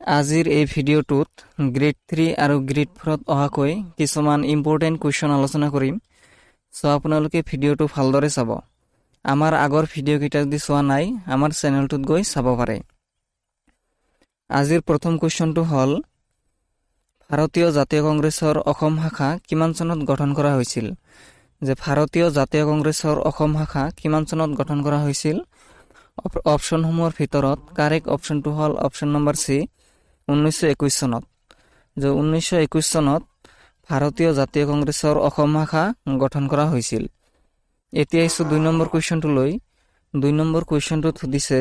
আজিৰ এই ভিডিঅ'টোত গ্ৰেড 3 আৰু গ্ৰেড 4ত অহাকৈ কিছুমান ইম্পৰ্টেণ্ট কুৱেশ্যন আলোচনা কৰিম। সো আপোনালোকে ভিডিঅ'টো ভালদৰে চাব। আমাৰ আগৰ ভিডিঅ'কেইটা যদি চোৱা নাই আমাৰ চেনেলটোত গৈ চাব পাৰে। আজিৰ প্ৰথম কুৱেশ্যনটো হ'ল ভাৰতীয় জাতীয় কংগ্ৰেছৰ অসম শাখা কিমান চনত গঠন কৰা হৈছিল? যে ভাৰতীয় জাতীয় কংগ্ৰেছৰ অসম শাখা কিমান চনত গঠন কৰা হৈছিল? অপশ্যনসমূহৰ ভিতৰত কাৰেক্ট অপশ্যনটো হ'ল অপশ্যন নম্বৰ চি 1921 চনত। যে 1921 চনত ভাৰতীয় জাতীয় কংগ্ৰেছৰ অসম শাখা গঠন কৰা হৈছিল। এতিয়া আহিছোঁ 2 নম্বৰ কুৱেশ্যনটোলৈ। 2 নম্বৰ কুৱেশ্যনটোত সুধিছে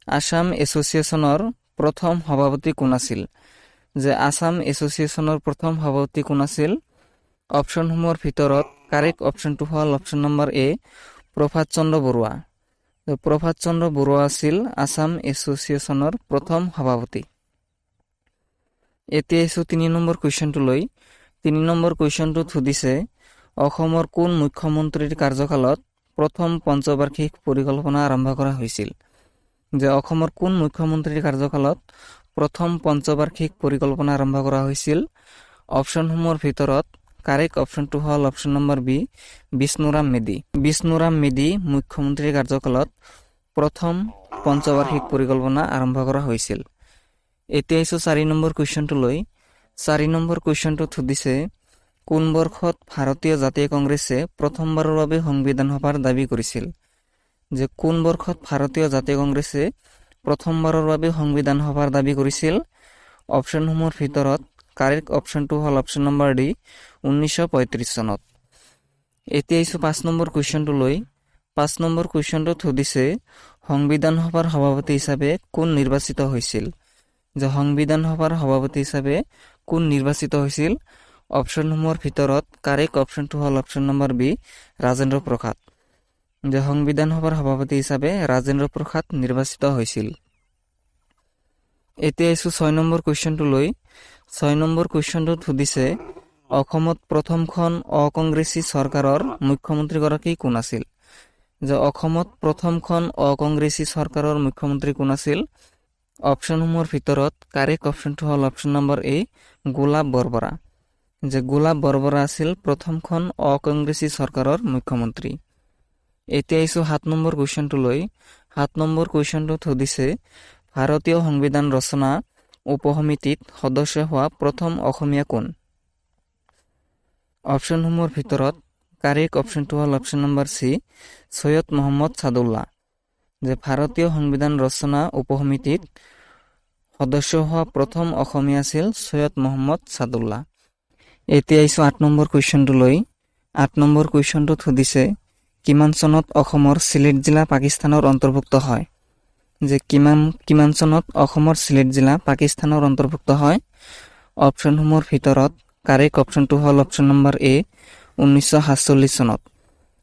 আসাম এছ'চিয়েশ্যনৰ প্ৰথম সভাপতি কোন আছিল? যে আসাম এছ'চিয়েশ্যনৰ প্ৰথম সভাপতি কোন আছিল? অপশ্যনসমূহৰ ভিতৰত কাৰেক্ট অপশ্যনটো হ'ল অপশ্যন নম্বৰ এ প্ৰভাত চন্দ্ৰ বৰুৱা। প্ৰভাত চন্দ্ৰ বৰুৱা আছিল আসাম এছ'চিয়েশ্যনৰ প্ৰথম সভাপতি। এতিয়া আহিছোঁ 3 নম্বৰ কুৱেশ্যনটোলৈ। 3 নম্বৰ কুৱেশ্যনটোত সুধিছে অসমৰ কোন মুখ্যমন্ত্ৰীৰ কাৰ্যকালত প্ৰথম পঞ্চবাৰ্ষিক পৰিকল্পনা আৰম্ভ কৰা হৈছিল? যে অসমৰ কোন মুখ্যমন্ত্ৰীৰ কাৰ্যকালত প্ৰথম পঞ্চবাৰ্ষিক পৰিকল্পনা আৰম্ভ কৰা হৈছিল? অপশ্যনসমূহৰ ভিতৰত কাৰেক্ট অপশ্যনটো হ'ল option number B Bishnuram Medhi. Bishnuram Medhi মুখ্যমন্ত্ৰীৰ কাৰ্যকালত প্ৰথম পঞ্চবাৰ্ষিক পৰিকল্পনা আৰম্ভ কৰা হৈছিল। এতিয়া আহিছোঁ 4 নম্বৰ কুৱেশ্যনটোলৈ। 4 নম্বৰ কুৱেশ্যনটোত সুধিছে কোন বৰ্ষত ভাৰতীয় জাতীয় কংগ্ৰেছে প্ৰথমবাৰৰ বাবে সংবিধান সভাৰ দাবী কৰিছিল? যে কোন বৰ্ষত ভাৰতীয় জাতীয় কংগ্ৰেছে প্ৰথমবাৰৰ বাবে সংবিধান সভাৰ দাবী কৰিছিল? অপশ্যনসমূহৰ ভিতৰত কাৰেক্ট অপশ্যনটো হ'ল অপশ্যন নম্বৰ ডি 1935 চনত। এতিয়া আহিছোঁ 5 নম্বৰ কুৱেশ্যনটোলৈ। 5 নম্বৰ কুৱেশ্যনটোত সুধিছে সংবিধান সভাৰ সভাপতি হিচাপে কোন নিৰ্বাচিত হৈছিল? যে সংবিধান সভাৰ সভাপতি হিচাপে কোন নিৰ্বাচিত হৈছিল? অপশ্যনসমূহৰ ভিতৰত কাৰেক্ট অপশ্যনটো হ'ল option number B Rajendra Prasad. যে সংবিধান সভাৰ সভাপতি হিচাপে ৰাজেন্দ্ৰ প্ৰসাদ নিৰ্বাচিত হৈছিল। এতিয়া আহিছোঁ 6 নম্বৰ কুৱেশ্যনটোলৈ। 6 নম্বৰ কুৱেশ্যনটোত সুধিছে অসমত প্ৰথমখন অকংগ্ৰেছী চৰকাৰৰ মুখ্যমন্ত্ৰীগৰাকী কোন আছিল? যে অসমত প্ৰথমখন অকংগ্ৰেছী চৰকাৰৰ মুখ্যমন্ত্ৰী কোন আছিল? অপশ্যনসমূহৰ ভিতৰত কাৰেক্ট অপশ্যনটো হ'ল অপশ্যন নম্বৰ এ গোলাপ বৰবৰা। যে গোলাপ বৰবৰা আছিল প্ৰথমখন অকংগ্ৰেছী চৰকাৰৰ মুখ্যমন্ত্ৰী। এতিয়া আহিছোঁ 7 নম্বৰ কুৱেশ্যনটোলৈ। 7 নম্বৰ কুৱেশ্যনটোত সুধিছে ভাৰতীয় সংবিধান ৰচনা উপসমিতিত সদস্য হোৱা প্ৰথম অসমীয়া কোন? অপশ্যনসমূহৰ ভিতৰত কাৰেক্ট অপশ্যনটো হ'ল option number C Syed Mohammad Saadulla. যে ভাৰতীয় সংবিধান ৰচনা উপসমিতিত সদস্য হোৱা প্ৰথম অসমীয়া আছিল সৈয়দ মহম্মদ ছাদুল্লাহ। এতিয়া আহিছোঁ 8 নম্বৰ কুৱেশ্যনটোলৈ। 8 নম্বৰ কুৱেশ্যনটোত সুধিছে কিমান চনত অসমৰ চিলেট জিলা পাকিস্তানৰ অন্তৰ্ভুক্ত হয়? যে কিমান চনত অসমৰ চিলেট জিলা পাকিস্তানৰ অন্তৰ্ভুক্ত হয়? অপশ্যনসমূহৰ ভিতৰত কাৰেক্ট অপশ্যনটো হ'ল অপশ্যন নম্বৰ এ 1947 চনত।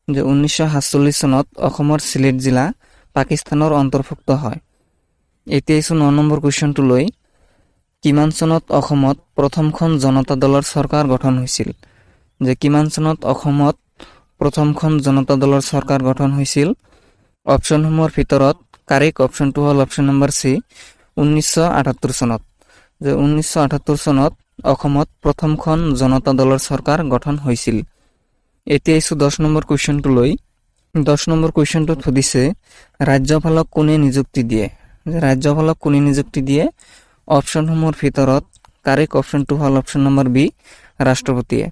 যে 1947 চনত অসমৰ চিলেট জিলা পাকিস্তানৰ অন্তৰ্ভুক্ত হয়। এতিয়া আহিছোঁ 9 নম্বৰ কুৱেশ্যনটোলৈ। কিমান চনত অসমত প্ৰথমখন জনতা দলৰ চৰকাৰ গঠন হৈছিল? যে কিমান চনত অসমত প্ৰথমখন জনতা দলৰ চৰকাৰ গঠন হৈছিল? অপশ্যনসমূহৰ ভিতৰত কাৰেক্ট অপশ্যনটো হ'ল অপশ্যন নম্বৰ চি 1978 চনত। যে 1978 চনত অসমত প্ৰথমখন জনতা দলৰ চৰকাৰ গঠন হৈছিল। এতিয়া আহিছোঁ 10 নম্বৰ কুৱেশ্যনটোলৈ। 10 নম্বৰ কুৱেশ্যনটোত সুধিছে ৰাজ্যপালক কোনে নিযুক্তি দিয়ে? যে ৰাজ্যপালক কোনে নিযুক্তি দিয়ে? অপশ্যনসমূহৰ ভিতৰত কাৰেক্ট অপশ্যনটো হ'ল অপশ্যন নম্বৰ বি ৰাষ্ট্ৰপতিয়ে।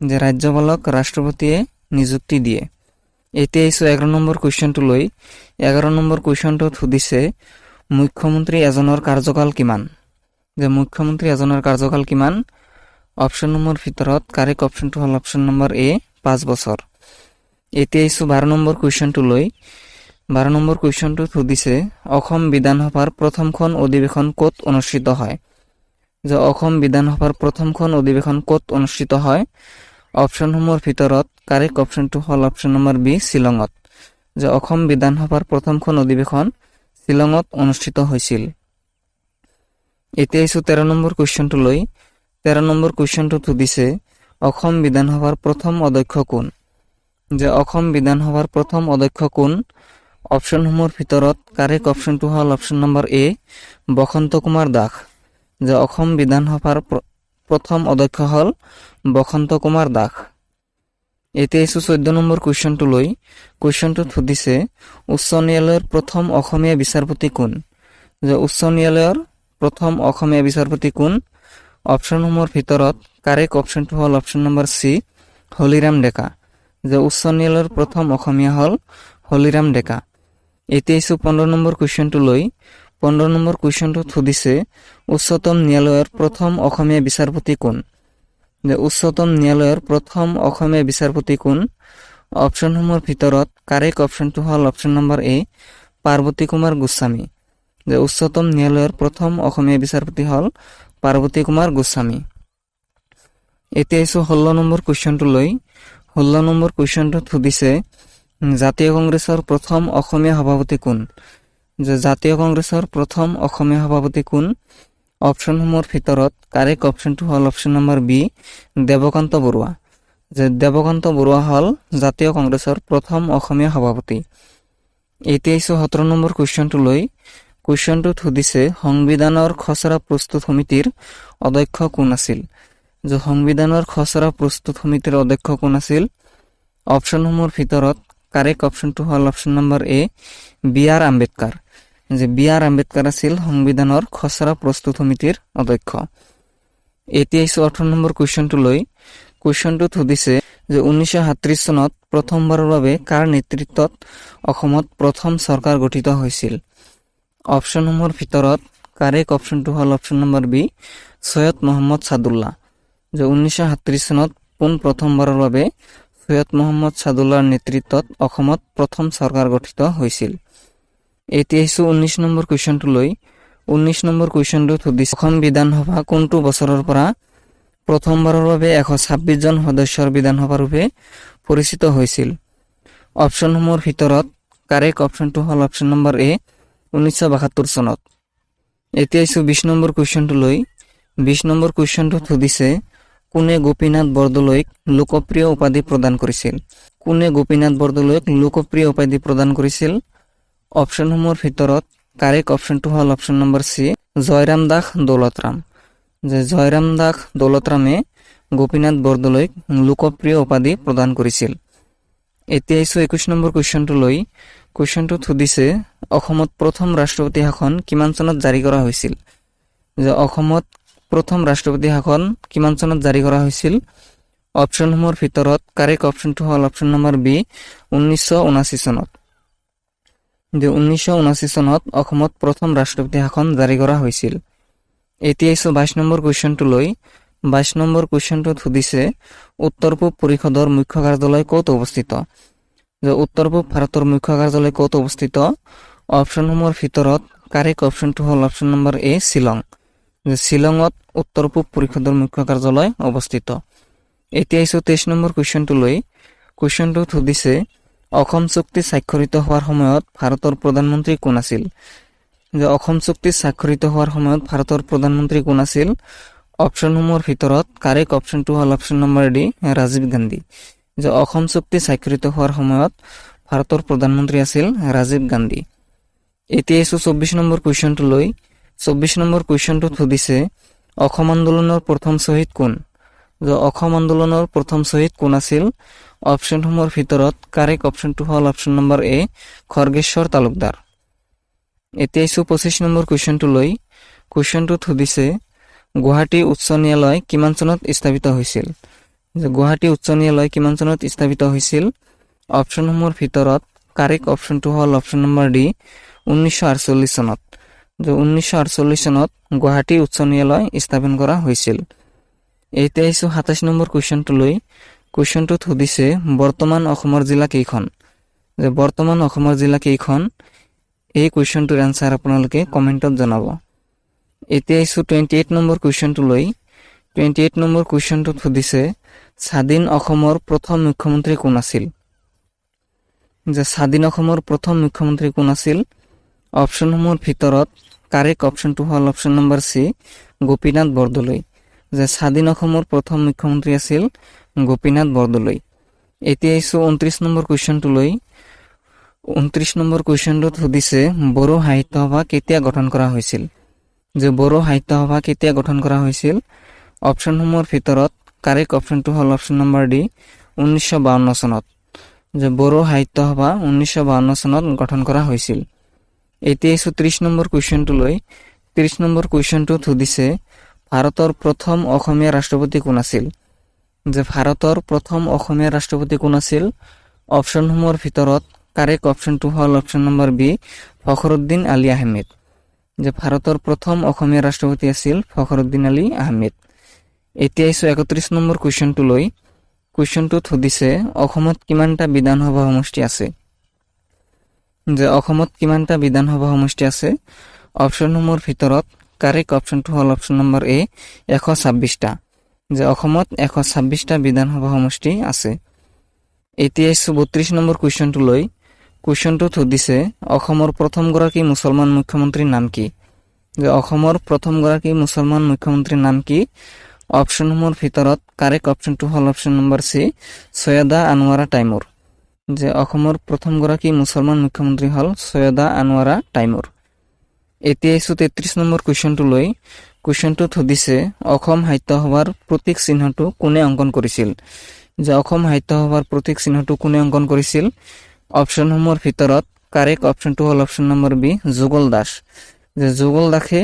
যে ৰাজ্যপালক ৰাষ্ট্ৰপতিয়ে নিযুক্তি দিয়ে। এতিয়া আহিছোঁ 11 নম্বৰ কুৱেশ্যনটোলৈ। 11 নম্বৰ কুৱেশ্যনটোত সুধিছে মুখ্যমন্ত্ৰী এজনৰ কাৰ্যকাল কিমান? যে মুখ্যমন্ত্ৰী এজনৰ কাৰ্যকাল কিমান? অপশ্যনসমূহৰ ভিতৰত কাৰেক্ট অপশ্যনটো হ'ল অপশ্যন নম্বৰ এ 5 বছৰ। এতিয়া আহিছোঁ 12 নম্বৰ কুৱেশ্যনটোলৈ। 12 নম্বৰ কুৱেশ্যনটোত সুধিছে অসম বিধানসভাৰ প্ৰথমখন অধিৱেশন ক'ত অনুষ্ঠিত হয়? যে অসম বিধানসভাৰ প্ৰথমখন অধিৱেশন ক'ত অনুষ্ঠিত হয়? অপশ্যনসমূহৰ ভিতৰত কাৰেক্ট অপশ্যনটো হ'ল অপশ্যন নম্বৰ বি শ্বিলঙত। যে অসম বিধানসভাৰ প্ৰথমখন অধিৱেশন শ্বিলঙত অনুষ্ঠিত হৈছিল। এতিয়া আহিছোঁ 13 নম্বৰ কুৱেশ্যনটোলৈ। 13 নম্বৰ কুৱেশ্যনটোত সুধিছে অসম বিধানসভাৰ প্ৰথম অধ্যক্ষ কোন? যে অসম বিধানসভাৰ প্ৰথম অধ্যক্ষ কোন? অপশ্যনসমূহৰ ভিতৰত কাৰেক্ট অপশ্যনটো হ'ল অপশ্যন নম্বৰ এ বসন্ত কুমাৰ দাস। যে অসম বিধানসভাৰ প্ৰথম অধ্যক্ষ হ'ল বসন্ত কুমাৰ দাস। এতিয়া আহিছোঁ 14 নম্বৰ কুৱেশ্যনটো লৈ। কুৱেশ্যনটোত সুধিছে উচ্চ ন্যায়ালয়ৰ প্ৰথম অসমীয়া বিচাৰপতি কোন? যে উচ্চ ন্যায়ালয়ৰ প্ৰথম অসমীয়া বিচাৰপতি কোন? অপশ্যনসমূহৰ ভিতৰত কাৰেক্ট অপশ্যনটো হ'ল অপশ্যন নম্বৰ চি, হলিৰাম ডেকা। যে উচ্চ ন্যায়ালয়ৰ প্ৰথম অসমীয়া হ'ল হলিৰাম ডেকা। এতিয়া আহিছোঁ 15 নম্বৰ কুৱেশ্যনটো লৈ। 15 নম্বৰ কুৱেশ্যনটোত সুধিছে উচ্চতম ন্যায়ালয়ৰ প্ৰথম অসমীয়া বিচাৰপতি কোন? যে উচ্চতম ন্যায়ালয়ৰ প্ৰথম অসমীয়া বিচাৰপতি কোন? অপশ্যনসমূহৰ ভিতৰত কাৰেক্ট অপশ্যনটো হ'ল অপশ্যন নম্বৰ এ, পাৰ্বতী কুমাৰ গোস্বামী। যে উচ্চতম ন্যায়ালয়ৰ প্ৰথম অসমীয়া বিচাৰপতি হ'ল পাৰ্বতী কুমাৰ গোস্বামী। এতিয়া আহিছোঁ 16 নম্বৰ কুৱেশ্যনটো লৈ। 16 নম্বৰ কুৱেশ্যনটোত সুধিছে জাতীয় কংগ্ৰেছৰ প্ৰথম অসমীয়া সভাপতি কোন? যে জাতীয় কংগ্ৰেছৰ প্ৰথম অসমীয়া সভাপতি কোন? অপশ্যনসমূহৰ ভিতৰত কাৰেক্ট অপশ্যনটো হ'ল option number B, Devkanta Barooah. যে দেৱকান্ত বৰুৱা হ'ল জাতীয় কংগ্ৰেছৰ প্ৰথম অসমীয়া সভাপতি। এতিয়া আহিছোঁ 17 নম্বৰ কুৱেশ্যনটো লৈ। কুৱেশ্যনটোত সুধিছে সংবিধানৰ খচৰা প্ৰস্তুত সমিতিৰ অধ্যক্ষ কোন আছিল? যে সংবিধানৰ খচৰা প্ৰস্তুত সমিতিৰ অধ্যক্ষ কোন আছিল? অপশ্যনসমূহৰ ভিতৰত কাৰেক্ট অপশ্যনটো হ'ল অপশ্যন নম্বৰ এ, বি আৰ আম্বেদকাৰ। যে বি আৰ আম্বেদকাৰ আছিল সংবিধানৰ খচৰা প্ৰস্তুত সমিতিৰ অধ্যক্ষ। এতিয়া আহিছোঁ 18 নম্বৰ কুৱেশ্যনটো লৈ। কুৱেশ্যনটোত সুধিছে যে 1937 চনত প্ৰথমবাৰৰ বাবে কাৰ নেতৃত্বত অসমত প্ৰথম চৰকাৰ গঠিত হৈছিল? অপশ্যনসমূহৰ ভিতৰত কাৰেক্ট অপশ্যনটো হ'ল option number B, Syed Mohammad Saadulla. যে 1937 চনত প্ৰথমবাৰৰ বাবে সৈয়দ মহম্মদ ছাদুল্লাহৰ নেতৃত্বত অসমত প্ৰথম চৰকাৰ গঠিত হৈছিল। এতিয়া আহিছোঁ 19 নম্বৰ কুৱেশ্যনটো লৈ। 19 নম্বৰ কুৱেশ্যনটোত সুধিছে অসম বিধানসভা কোনটো বছৰৰ পৰা প্ৰথমবাৰৰ বাবে 126 জন সদস্যৰ বিধানসভা ৰূপে পৰিচিত হৈছিল? অপশ্যনসমূহৰ ভিতৰত কাৰেক্ট অপশ্যনটো হ'ল অপশ্যন নম্বৰ এ, 1972 চনত। এতিয়া আহিছোঁ 20 নম্বৰ কুৱেশ্যনটো লৈ। 20 নম্বৰ কুৱেশ্যনটোত সুধিছে কোনে গোপীনাথ বৰদলৈক লোকপ্ৰিয় উপাধি প্ৰদান কৰিছিল? কোনে গোপীনাথ বৰদলৈক লোকপ্ৰিয় উপাধি প্ৰদান কৰিছিল? অপশ্যনসমূহৰ ভিতৰত কাৰেক্ট অপশ্যনটো হ'ল option number C, Jairam Das Daulatram. যে জয়ৰাম দাস দৌলতৰামে গোপীনাথ বৰদলৈক লোকপ্ৰিয় উপাধি প্ৰদান কৰিছিল। এতিয়া আহিছোঁ 21 নম্বৰ কুৱেশ্যনটো লৈ। কুৱেশ্যনটোত সুধিছে অসমত প্ৰথম ৰাষ্ট্ৰপতি শাসন কিমান চনত জাৰি কৰা হৈছিল? যে অসমত প্ৰথম ৰাষ্ট্ৰপতি শাসন কিমান চনত জাৰি কৰা হৈছিল? অপশ্যনসমূহৰ ভিতৰত কাৰেক্ট অপশ্যনটো হ'ল অপশ্যন নম্বৰ বি, 1979 চনত। যে 1979 চনত অসমত প্ৰথম ৰাষ্ট্ৰপতি শাসন জাৰি কৰা হৈছিল। এতিয়া আহিছোঁ 22 নম্বৰ কুৱেশ্যনটো লৈ। 22 নম্বৰ কুৱেশ্যনটোত সুধিছে উত্তৰ পূব পৰিষদৰ মুখ্য কাৰ্যালয় ক'ত অৱস্থিত? যে উত্তৰ পূব ভাৰতৰ মুখ্য কাৰ্যালয় ক'ত অৱস্থিত? অপশ্যনসমূহৰ ভিতৰত কাৰেক্ট অপশ্যনটো হ'ল অপশ্যন নম্বৰ এ, শ্বিলং। যে শ্বিলঙত উত্তৰ পূব পৰিষদৰ মুখ্য কাৰ্যালয় অৱস্থিত। এতিয়া আহিছোঁ 23 নম্বৰ কুৱেশ্যনটো লৈ। কুৱেশ্যনটোত সুধিছে অসম চুক্তি স্বাক্ষৰিত হোৱাৰ সময়ত ভাৰতৰ প্ৰধানমন্ত্ৰী কোন আছিল? যে অসম চুক্তি স্বাক্ষৰিত হোৱাৰ সময়ত ভাৰতৰ প্ৰধানমন্ত্ৰী কোন আছিল? অপশ্যনসমূহৰ ভিতৰত কাৰেক্ট অপশ্যনটো হ'ল option number D, Rajiv Gandhi. যে অসম চুক্তি স্বাক্ষৰিত হোৱাৰ সময়ত ভাৰতৰ প্ৰধানমন্ত্ৰী আছিল ৰাজীৱ গান্ধী। এতিয়া আহিছোঁ 24 নম্বৰ কুৱেশ্যনটো লৈ। 24 নম্বৰ কুৱেশ্যনটোত সুধিছে অসম আন্দোলনৰ প্ৰথম শ্বহীদ কোন? যে অসম আন্দোলনৰ প্ৰথম শ্বহীদ কোন আছিল? অপশ্যনসমূহৰ ভিতৰত কাৰেক্ট অপশ্যনটো হ'ল অপশ্যন নম্বৰ এ, খৰ্গেশ্বৰ তালুকদাৰ। এতিয়া আহিছোঁ 25 নম্বৰ কুৱেশ্যনটো লৈ। কুৱেশ্যনটোত সুধিছে গুৱাহাটী উচ্চ ন্যায়ালয় কিমান চনত স্থাপিত হৈছিল? যে গুৱাহাটী উচ্চ ন্যায়ালয় কিমান চনত স্থাপিত হৈছিল? অপশ্যনসমূহৰ ভিতৰত কাৰেক্ট অপশ্যনটো হ'ল অপশ্যন নম্বৰ ডি, 1948 চনত। যে 1948 চনত গুৱাহাটী উচ্চ ন্যায়ালয় স্থাপন কৰা হৈছিল। এতিয়া আহিছোঁ 27 নম্বৰ কুৱেশ্যনটো লৈ। কুৱেশ্যনটোত সুধিছে বৰ্তমান অসমৰ জিলা কেইখন? যে বৰ্তমান অসমৰ জিলা কেইখন? এই কুৱেশ্যনটোৰ এনচাৰ আপোনালোকে কমেণ্টত জনাব। এতিয়া আহিছোঁ 28 নম্বৰ কুৱেশ্যনটো লৈ। 28 নম্বৰ কুৱেশ্যনটোত সুধিছে স্বাধীন অসমৰ প্ৰথম মুখ্যমন্ত্ৰী কোন আছিল? যে স্বাধীন অসমৰ প্ৰথম মুখ্যমন্ত্ৰী কোন আছিল? অপশ্যনসমূহৰ ভিতৰত কাৰেক্ট অপশ্যনটো হ'ল option number C, Gopinath Bordoloi. যে স্বাধীন অসমৰ প্ৰথম মুখ্যমন্ত্ৰী আছিল গোপীনাথ বৰদলৈ। এতিয়া আহিছোঁ 29 নম্বৰ কুৱেশ্যনটো লৈ। 29 নম্বৰ কুৱেশ্যনটোত সুধিছে বড়ো সাহিত্য সভা কেতিয়া গঠন কৰা হৈছিল? যে বড়ো সাহিত্য সভা কেতিয়া গঠন কৰা হৈছিল? অপশ্যনসমূহৰ ভিতৰত কাৰেক্ট অপশ্যনটো হ'ল অপশ্যন নম্বৰ ডি 1952 চনত। যে বড়ো সাহিত্য সভা 1952 চনত গঠন কৰা হৈছিল। এতিয়া 30 নম্বৰ কুৱেশ্যনটোলৈ। 30 নম্বৰ কুৱেশ্যনটোত সুধিছে ভাৰতৰ প্ৰথম অসমীয়া ৰাষ্ট্ৰপতি কোন আছিল? যে ভাৰতৰ প্ৰথম অসমীয়া ৰাষ্ট্ৰপতি কোন আছিল? অপশ্যনসমূহৰ ভিতৰত কাৰেক্ট অপশ্যনটো হ'ল option number B Fakhruddin Ali Ahmed. যে ভাৰতৰ প্ৰথম অসমীয়া ৰাষ্ট্ৰপতি আছিল ফখৰুদ্দিন আলী আহমেদ। এতিয়া 31 নম্বৰ কুৱেশ্যনটোলৈ। কুৱেশ্যনটোত সুধিছে অসমত কিমানটা বিধানসভা সমষ্টি আছে? যে অসমত কিমানটা বিধানসভা সমষ্টি আছে? অপশ্যনসমূহৰ ভিতৰত কাৰেক্ট অপশ্যনটো হ'ল অপশ্যন নম্বৰ এ 126টা। যে অসমত 126টা বিধানসভা সমষ্টি আছে। এতিয়া 32 নম্বৰ কুৱেশ্যনটোলৈ। কুৱেশ্যনটোত সুধিছে অসমৰ প্ৰথমগৰাকী মুছলমান মুখ্যমন্ত্ৰীৰ নাম কি? যে অসমৰ প্ৰথমগৰাকী মুছলমান মুখ্যমন্ত্ৰীৰ নাম কি? অপশ্যনসমূহৰ ভিতৰত কাৰেক্ট অপশ্যনটো হ'ল option number C Syeda Anowara টাইমুৰ। যে অসমৰ প্ৰথমগৰাকী মুছলমান মুখ্যমন্ত্ৰী হ'ল সৈয়দা আনোৱাৰা টাইমুৰ। এতিয়া 33 নম্বৰ কুৱেশ্যনটোলৈ। কুৱেশ্যনটোত সুধিছে অসম সাহিত্য সভাৰ প্ৰতীক চিহ্নটো কোনে অংকন কৰিছিল? যে অসম সাহিত্য সভাৰ প্ৰতীক চিহ্নটো কোনে অংকন কৰিছিল? অপশ্যনসমূহৰ ভিতৰত কাৰেক্ট অপশ্যনটো হ'ল অপশ্যন নম্বৰ বি যুগল দাস। যে যুগল দাসে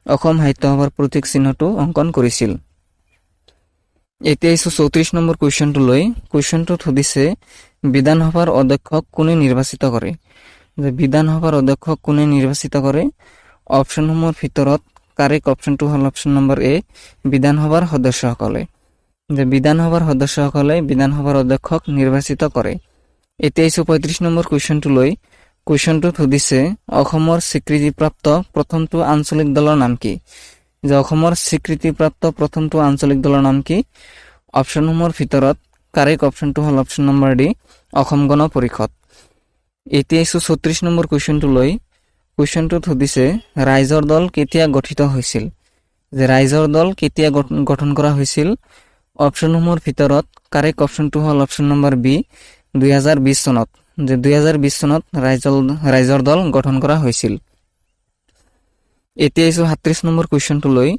অসম সাহিত্য সভাৰ প্ৰতীক চিহ্নটো অংকন কৰিছিল। এতিয়া 34 নম্বৰ কুৱেশ্যনটোলৈ। কুৱেশ্যনটোত সুধিছে বিধানসভাৰ অধ্যক্ষক কোনে নিৰ্বাচিত কৰে? যে বিধানসভাৰ অধ্যক্ষক কোনে নিৰ্বাচিত কৰে? অপশ্যনসমূহৰ ভিতৰত কাৰেক্ট অপশ্যনটো হ'ল অপশ্যন নম্বৰ এ বিধানসভাৰ সদস্যসকলে। যে বিধানসভাৰ সদস্যসকলে বিধানসভাৰ অধ্যক্ষক নিৰ্বাচিত কৰে। এতিয়া 35 নম্বৰ কুৱেশ্যনটোলৈ। কুৱেশ্যনটোত সুধিছে অসমৰ স্বীকৃতিপ্ৰাপ্ত প্ৰথমটো আঞ্চলিক দলৰ নাম কি? যে অসমৰ স্বীকৃতিপ্ৰাপ্ত প্ৰথমটো আঞ্চলিক দলৰ নাম কি? অপশ্যনসমূহৰ ভিতৰত কাৰেক্ট অপশ্যনটো হ'ল option number D Asom Gana Parishad. এতিয়া 34 নম্বৰ কুৱেশ্যনটোলৈ। কুৱেশ্যনটোত সুধিছে ৰাইজৰ দল কেতিয়া গঠিত হৈছিল? যে ৰাইজৰ দল কেতিয়া গঠন কৰা হৈছিল? অপশ্যনসমূহৰ ভিতৰত কাৰেক্ট অপশ্যনটো হ'ল অপশ্যন নম্বৰ বি 2020 চনত। যে 2020 চনত ৰাইজৰ দল গঠন কৰা হৈছিল। এতিয়া 37 নম্বৰ কুৱেশ্যনটোলৈ।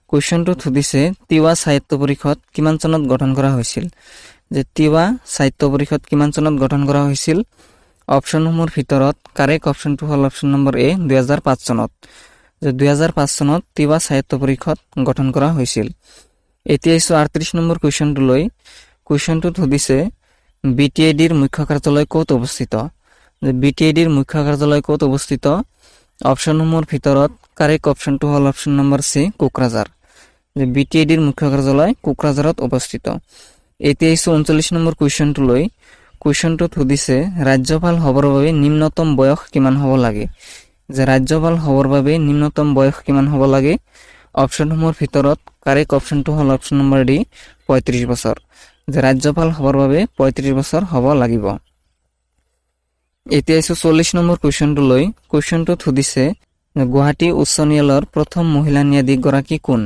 কুৱেশ্যনটোত সুধিছে তিৱা সাহিত্য পৰিষদ কিমান চনত গঠন কৰা হৈছিল? যে তিৱা সাহিত্য পৰিষদ কিমান চনত গঠন কৰা হৈছিল? অপশ্যনসমূহৰ ভিতৰত কাৰেক্ট অপশ্যনটো হ'ল অপশ্যন নম্বৰ এ 2005 চনত। যে 2005 চনত তিৱা সাহিত্য পৰিষদ গঠন কৰা হৈছিল। এতিয়া 38 নম্বৰ কুৱেশ্যনটোলৈ। কুৱেশ্যনটোত সুধিছে BTIDৰ মুখ্য কাৰ্যালয় ক'ত অৱস্থিত? যে BTIDৰ মুখ্য কাৰ্যালয় ক'ত অৱস্থিত? অপশ্যনসমূহৰ ভিতৰত কাৰেক্ট অপশ্যনটো হ'ল অপশ্যন নম্বৰ চি কোকৰাঝাৰ। যে BTIDৰ মুখ্য কাৰ্যালয় কোকৰাঝাৰত অৱস্থিত। এতিয়া 39 নম্বৰ কুৱেশ্যনটোলৈ। কুৱেশ্যনটোত সুধিছে ৰাজ্যপাল হ'বৰ বাবে নিম্নতম বয়স কিমান হ'ব লাগে? যে ৰাজ্যপাল হ'বৰ বাবে নিম্নতম বয়স কিমান হ'ব লাগে? অপশ্যনসমূহৰ ভিতৰত কাৰেক্ট অপশ্যনটো হ'ল অপশ্যন নম্বৰ ডি 35 বছৰ। যে ৰাজ্যপাল হ'বৰ বাবে 35 বছৰ হ'ব লাগিব। এতিয়া 40 নম্বৰ কুৱেশ্যনটোলৈ। কুৱেশ্যনটোত সুধিছে গুৱাহাটী উচ্চ ন্যায়ালয়ৰ প্ৰথম মহিলা ন্যায়াধীশগৰাকী কোন?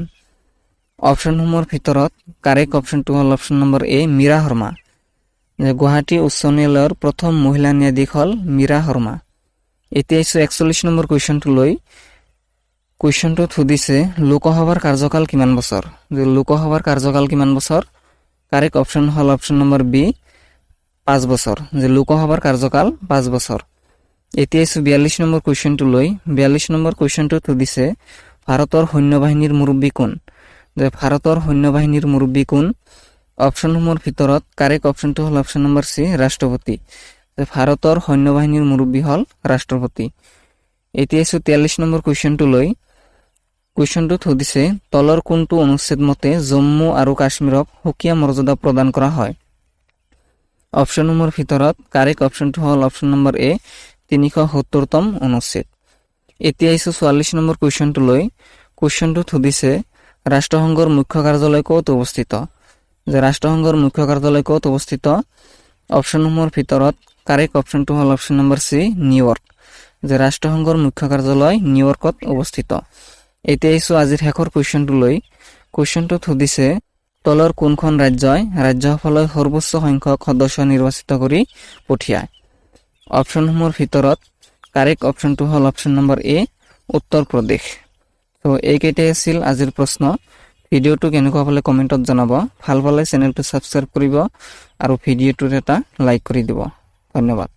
অপশ্যনসমূহৰ ভিতৰত কাৰেক্ট অপশ্যনটো হ'ল অপশ্যন নম্বৰ এ মীৰা শৰ্মা। যে গুৱাহাটী উচ্চ ন্যায়ালয়ৰ প্ৰথম মহিলা ন্যায়াধীশ হ'ল মীৰা শৰ্মা। এতিয়া 41 নম্বৰ কুৱেশ্যনটোলৈ। কুৱেশ্যনটোত সুধিছে লোকসভাৰ কাৰ্যকাল কিমান বছৰ? যে লোকসভাৰ কাৰ্যকাল কিমান বছৰ? কাৰেক্ট অপশ্যন হ'ল অপশ্যন নম্বৰ বি 5 বছৰ। যে লোকসভাৰ কাৰ্যকাল 5 বছৰ। এতিয়া 42 নম্বৰ কুৱেশ্যনটোলৈ। 42 নম্বৰ কুৱেশ্যনটোত সুধিছে ভাৰতৰ সৈন্যবাহিনীৰ মুৰব্বী কোন? যে ভাৰতৰ সৈন্যবাহিনীৰ মুৰব্বী কোন? অপশ্যনসমূহৰ ভিতৰত কাৰেক্ট অপশ্যনটো হ'ল অপশ্যন নম্বৰ চি ৰাষ্ট্ৰপতি। যে ভাৰতৰ সৈন্যবাহিনীৰ মুৰব্বী হ'ল ৰাষ্ট্ৰপতি। এতিয়া 43 নম্বৰ কুৱেশ্যনটোলৈ। কুৱেশ্যনটোত সুধিছে তলৰ কোনটো অনুচ্ছেদ মতে জম্মু আৰু কাশ্মীৰক সুকীয়া মৰ্যাদা প্ৰদান কৰা হয়? অপশ্যনসমূহৰ ভিতৰত কাৰেক্ট অপশ্যনটো হ'ল অপশ্যন নম্বৰ এ 370তম অনুচ্ছেদ। এতিয়া 44 নম্বৰ কুৱেশ্যনটোলৈ। কুৱেশ্যনটোত সুধিছে ৰাষ্ট্ৰসংঘৰ মুখ্য কাৰ্যালয় ক'ত অৱস্থিত? যে ৰাষ্ট্ৰসংঘৰ মুখ্য কাৰ্যালয় ক'ত অৱস্থিত? অপশ্যনসমূহৰ ভিতৰত কাৰেক্ট অপশ্যনটো হ'ল অপশ্যন নম্বৰ চি নিউয়ৰ্ক। যে ৰাষ্ট্ৰসংঘৰ মুখ্য কাৰ্যালয় নিউয়ৰ্কত অৱস্থিত। এতিয়া আজিৰ শেষৰ কুৱেশ্যনটোলৈ। কুৱেশ্যনটোত সুধিছে তলৰ কোনখন ৰাজ্যই ৰাজ্যসভালৈ সৰ্বোচ্চ সংখ্যক সদস্য নিৰ্বাচিত কৰি পঠিয়ায়? অপশ্যনসমূহৰ ভিতৰত কাৰেক্ট অপশ্যনটো হ'ল অপশ্যন নম্বৰ এ উত্তৰ প্ৰদেশ। তো এইকেইটাই আছিল আজিৰ প্ৰশ্ন। ভিডিঅ'টো কেনেকুৱা পালে কমেণ্টত জনাব। ভাল পালে চেনেলটো ছাবস্ক্ৰাইব কৰিব আৰু ভিডিঅ'টোত এটা লাইক কৰি দিব। ধন্যবাদ।